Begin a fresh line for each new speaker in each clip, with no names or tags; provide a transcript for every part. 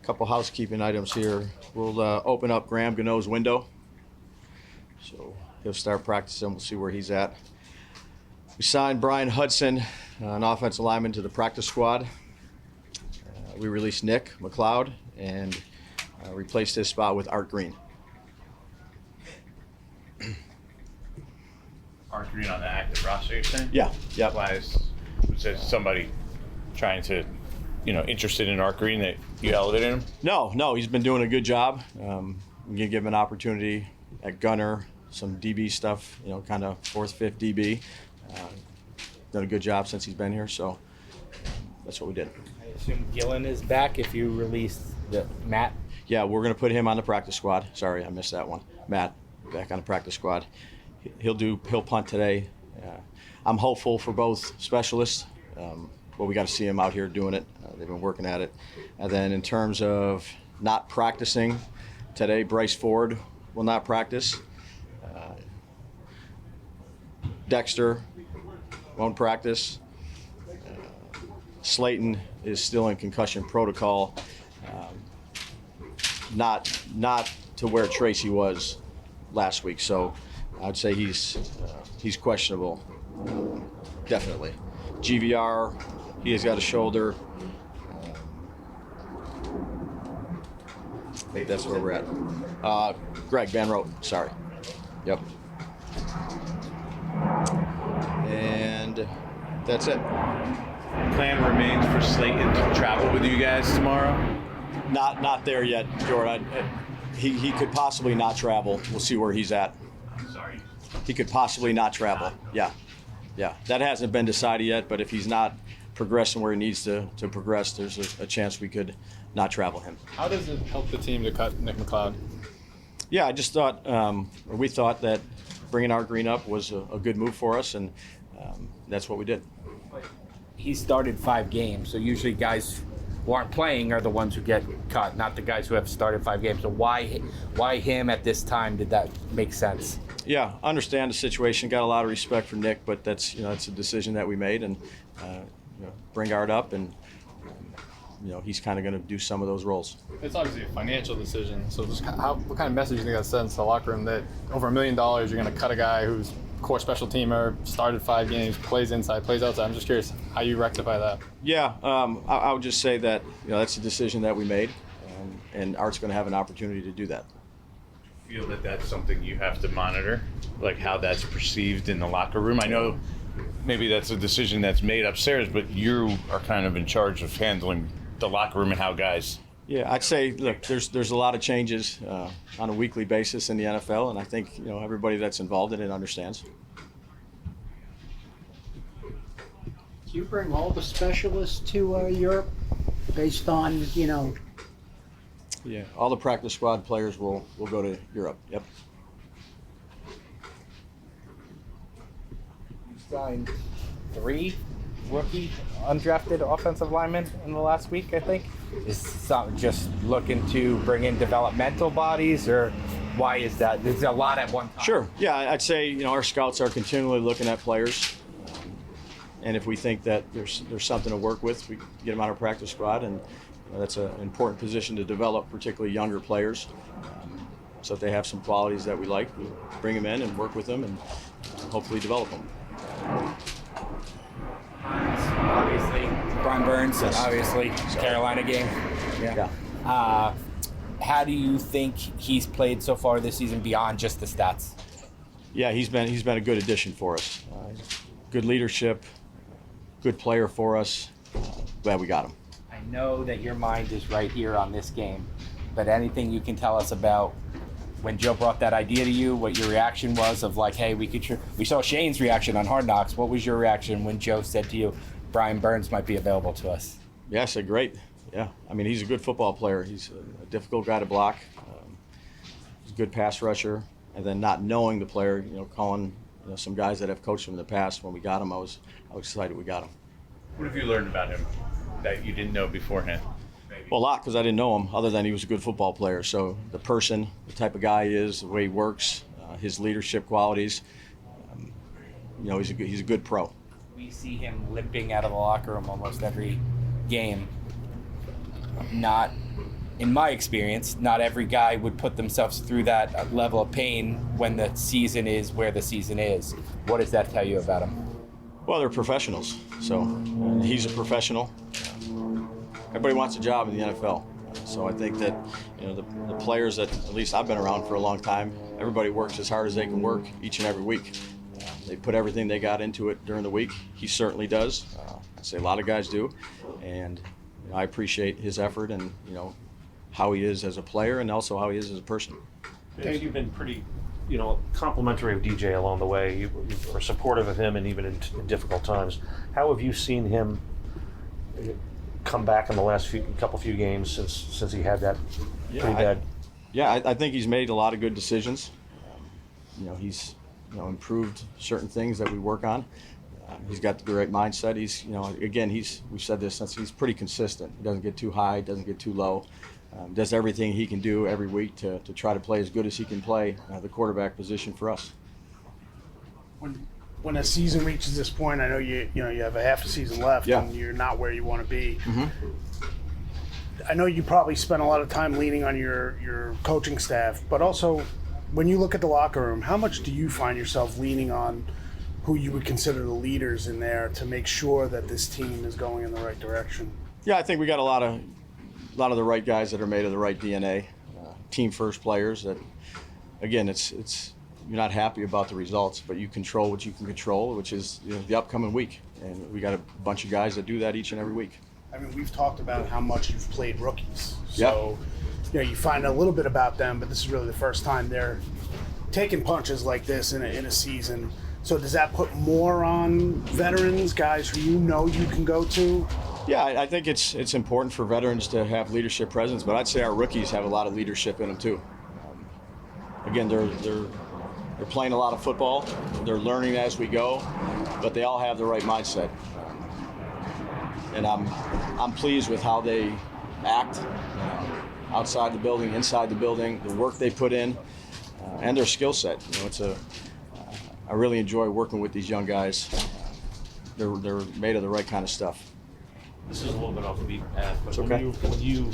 Couple housekeeping items here. We'll open up Graham Gano's window. So he'll start practicing. We'll see where he's at. We signed Brian Hudson, an offensive lineman, to the practice squad. We released Nick McLeod and replaced his spot with Art Green.
Art Green on the active roster, you're saying?
Yeah. Yep.
Why was there somebody trying to, interested in Art Green that you elevated him?
No, he's been doing a good job. I'm going to give him an opportunity at gunner, some DB stuff, kind of 4th, 5th DB. Done a good job since he's been here, so that's what we did.
I assume Gillen is back if you released Matt?
Yeah, we're going to put him on the practice squad. Sorry, I missed that one. Matt, back on the practice squad. He'll punt today. I'm hopeful for both specialists, but we got to see him out here doing it. They've been working at it. And then in terms of not practicing today, Bryce Ford will not practice. Dexter won't practice. Slayton is still in concussion protocol. Not to where Tracy was last week, so I'd say he's questionable, definitely. GVR, he has got a shoulder. I think that's where we're at. Greg Van Rote, sorry. Yep. And that's it.
Plan remains for Slayton to travel with you guys tomorrow?
Not there yet, Jordan. He could possibly not travel. We'll see where he's at.
Sorry.
He could possibly not travel. Yeah. That hasn't been decided yet, but if he's not progressing where he needs to progress, there's a chance we could not travel him.
How does it help the team to cut Nick McLeod?
Yeah, I just thought, we thought that bringing Art Green up was a good move for us, and that's what we did.
He started 5 games, so usually guys who aren't playing are the ones who get cut, not the guys who have started 5 games. So why him at this time? Did that make sense?
Yeah, understand the situation. Got a lot of respect for Nick, but that's a decision that we made, and bring Art up, and he's kind of going to do some of those roles.
It's obviously a financial decision. So just what kind of message do you think that sends to the locker room that over $1 million you're going to cut a guy who's core special teamer, started 5 games, plays inside, plays outside? I'm just curious how you rectify that.
Yeah, I would just say that that's a decision that we made, and Art's going to have an opportunity to do that.
Feel that that's something you have to monitor, like how that's perceived in the locker room? I know maybe that's a decision that's made upstairs, but you are kind of in charge of handling the locker room and how guys.
Yeah, I'd say, look, there's a lot of changes on a weekly basis in the NFL, and I think everybody that's involved in it understands.
Do you bring all the specialists to Europe based on,
Yeah, all the practice squad players will go to Europe. Yep.
You signed 3 rookie undrafted offensive linemen in the last week, I think. Is some just looking to bring in developmental bodies, or why is that? There's a lot at one time.
Sure. Yeah, I'd say our scouts are continually looking at players, and if we think that there's something to work with, we get them on our practice squad, and that's an important position to develop, particularly younger players. So if they have some qualities that we like, we bring them in and work with them, and hopefully develop them.
Obviously, Brian Burns, and obviously Carolina game.
Yeah.
How do you think he's played so far this season beyond just the stats?
Yeah, he's been a good addition for us. Good leadership, good player for us. Glad we got him.
I know that your mind is right here on this game, but anything you can tell us about when Joe brought that idea to you, what your reaction was of like, hey, we saw Shane's reaction on Hard Knocks. What was your reaction when Joe said to you, Brian Burns might be available to us?
Yeah, I said great. Yeah, I mean, he's a good football player. He's a difficult guy to block. He's a good pass rusher. And then not knowing the player, calling some guys that have coached him in the past, when we got him, I was excited we got him.
What have you learned about him that you didn't know beforehand?
Well, a lot, because I didn't know him, other than he was a good football player. So the person, the type of guy he is, the way he works, his leadership qualities, he's a good pro.
We see him limping out of the locker room almost every game. Not in my experience, not every guy would put themselves through that level of pain when the season is where the season is. What does that tell you about him?
Well, they're professionals. So he's a professional. Everybody wants a job in the NFL. So I think that the players that at least I've been around for a long time, everybody works as hard as they can work each and every week. They put everything they got into it during the week. He certainly does. I'd say a lot of guys do, and I appreciate his effort and how he is as a player and also how he is as a person.
Dave, you've been pretty, complimentary of DJ along the way. You were supportive of him, and even in difficult times. How have you seen him come back in the last few games since he had that pretty bad?
I think he's made a lot of good decisions. He's improved certain things that we work on. He's got the great mindset. He's we've said this since he's pretty consistent. He doesn't get too high, doesn't get too low. Does everything he can do every week to try to play as good as he can play the quarterback position for us.
When a season reaches this point, I know you have a half a season left, and you're not where you want to be.
Mm-hmm.
I know you probably spent a lot of time leaning on your coaching staff, but also when you look at the locker room, how much do you find yourself leaning on who you would consider the leaders in there to make sure that this team is going in the right direction?
Yeah, I think we got a lot of the right guys that are made of the right DNA, team first players that, again, it's you're not happy about the results, but you control what you can control, which is the upcoming week. And we got a bunch of guys that do that each and every week.
I mean, we've talked about how much you've played rookies. So, you find a little bit about them, but this is really the first time they're taking punches like this in a season. So does that put more on veterans, guys who you can go to?
Yeah, I think it's important for veterans to have leadership presence, but I'd say our rookies have a lot of leadership in them too. Again, they're playing a lot of football. They're learning as we go, but they all have the right mindset. And I'm pleased with how they act outside the building, inside the building, the work they put in, and their skill set. I really enjoy working with these young guys. They're made of the right kind of stuff.
This is a little bit off the beaten path, but
Okay.
when you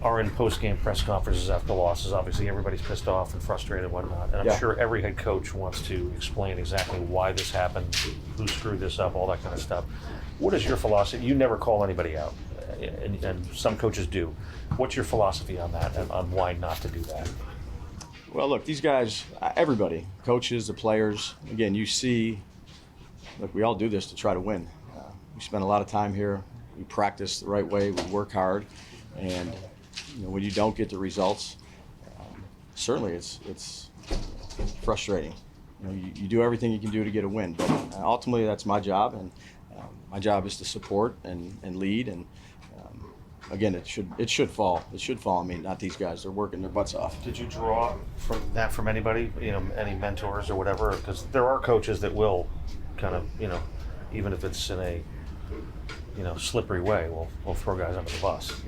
are in post-game press conferences after losses, obviously everybody's pissed off and frustrated and whatnot, and I'm sure every head coach wants to explain exactly why this happened, who screwed this up, all that kind of stuff. What is your philosophy? You never call anybody out, and some coaches do. What's your philosophy on that and on why not to do that?
Well, look, these guys, everybody, coaches, the players, again, you see, look, we all do this to try to win. We spend a lot of time here. We practice the right way. We work hard. And when you don't get the results, certainly it's frustrating. You do everything you can do to get a win. But ultimately, that's my job. And my job is to support and lead. And again, it should fall. It should fall on me, not these guys. They're working their butts off.
Did you draw from anybody, any mentors or whatever? Because there are coaches that will kind of, even if it's in a slippery way, we'll throw guys under the bus.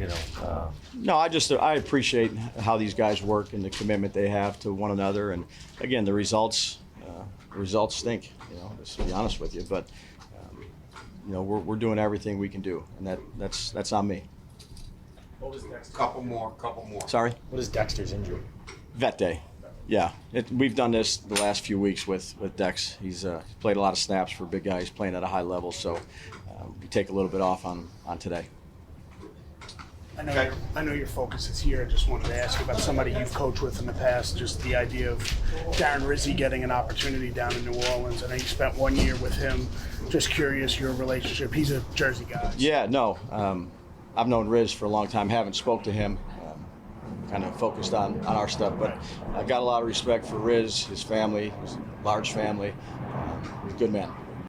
No, I appreciate how these guys work and the commitment they have to one another. And again, the results stink. Just to be honest with you, but we're doing everything we can do, and that's on me.
What was couple more.
Sorry.
What is Dexter's injury?
Vet day. Yeah, we've done this the last few weeks with Dex. He's played a lot of snaps for a big guy. He's playing at a high level, so we take a little bit off on today.
I know your focus is here. I just wanted to ask you about somebody you've coached with in the past, just the idea of Darren Rizzi getting an opportunity down in New Orleans. I know you spent 1 year with him. Just curious, your relationship. He's a Jersey guy.
Yeah, no. I've known Riz for a long time. Haven't spoke to him. Kind of focused on our stuff, but I got a lot of respect for Riz, his family, his large family. Good man.